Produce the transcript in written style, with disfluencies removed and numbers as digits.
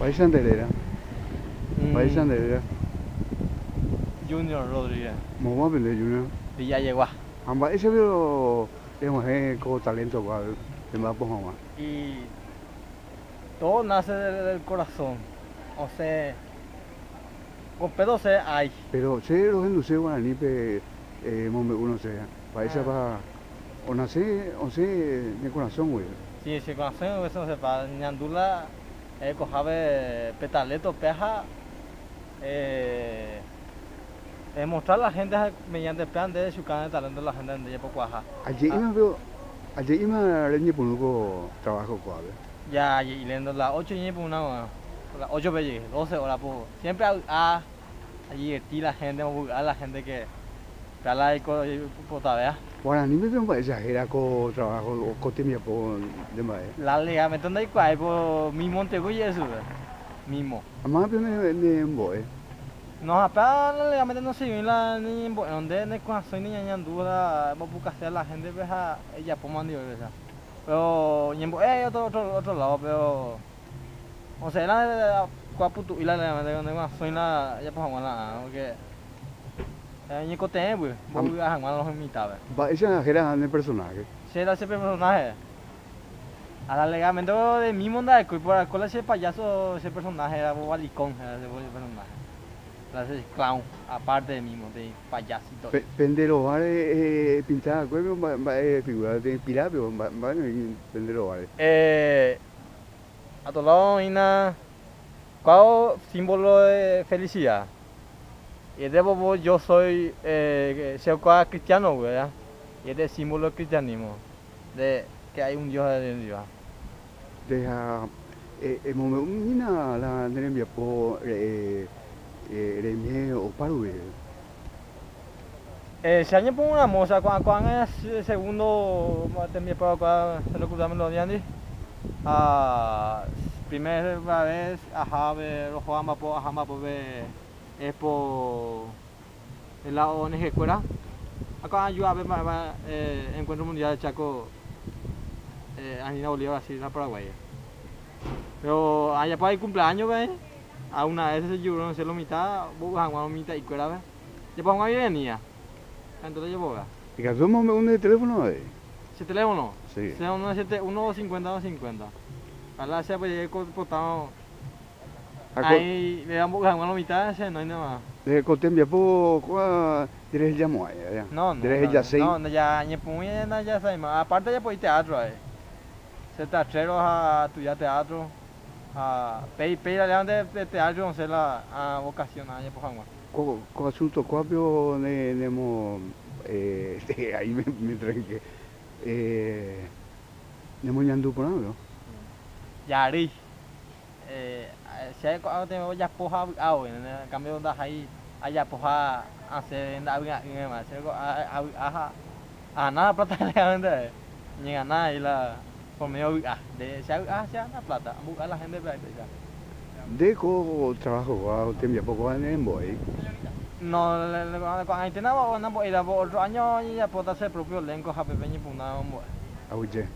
País Santelera. País Mm, Santelera. Junior Rodríguez. Mamá Pele Junior. Villa Yegua. Amba ese veo con talento cual te va a poner. Y todo nace del corazón. O sea, con pedo se hay. Pero sé los induce guaraní pe mombe uno sea. País va o nace o sé de corazón güey. Sí, sí, corazón eso se para ñandula cojabe petaleto peja mostrar a la gente mediante el plan de su canal de talento la gente de poco ajá. Allí ima reñe ponuco trabajo cual. Ya y leyendo las 8 y por una las 8 veces 12 horas por siempre allí la gente a la gente que la y vea. Guaraní me veo para exagera con trabajo o con tiempo de más. La liga me tonda y cuál por mi monte y eso mismo. Además me voy. No, apa la liga me no sé la ni donde ne cuando soy niña ñandura vos buscas a la gente veja ella por mandio esa. Pero ñembo otro lado pero o sea la cuaputu y la donde soy la ya por la porque ni cote pues voy a jamás los mitad. Va esa exagera de personaje. Será ese personaje. A la legalmente de mi mundo de por la ese payaso ese personaje era bobalicón ese personaje. Ese clown aparte de mimo de payasito. Pendero vale pintada cuerpo va figura de pirapio va pendero vale. A tu lado ina ¿cuál símbolo de felicidad? Y de bobo yo soy cristiano, ¿verdad? Y es de símbolo cristianismo de que hay un Dios de Dios. Deja una la nervia po remie o parue. Si alguien pone una moza, ¿cuál es el segundo temía para se lo cruzamos los días? Primera vez, ajá, lo jugamos por ajá, por ver es por el lado ONG Cuera. Acá yo a ver encuentro mundial de Chaco, Anina Bolívar, así en Paraguay. Pero allá para el cumpleaños, ¿ves? A una vez se lloró, no sé, la mitad, vos a una mitad y Cuera, ¿ves? Ya para una venía. Entonces yo voy a. ¿Y que hacemos un teléfono ahí? ¿Ese teléfono? Sí. Sea 150. Ojalá sea pues llegue cortado. Ahí le damos a una mitad, ese no hay nada más. De Cotembia po diré el llamo allá. No, ya ni puñena ya se más. Aparte ya pues teatro ahí. Se teatrero a estudiar teatro. A pedir de teatro no sé la vocación allá por Juan. Con asunto cuapio nemo ahí me tranqué. Nemo ñandu por algo. Yari. Si hay algo te voy a poja en cambio de ahí allá poja hacer en más a nada plata legalmente ni a nada y la por medio de si hace la plata a la gente Deco trabajo Cotembia poco en boy. no cuando hay tenemos una por otro año ya puede hacer propio elenco jape peñi punado Oye.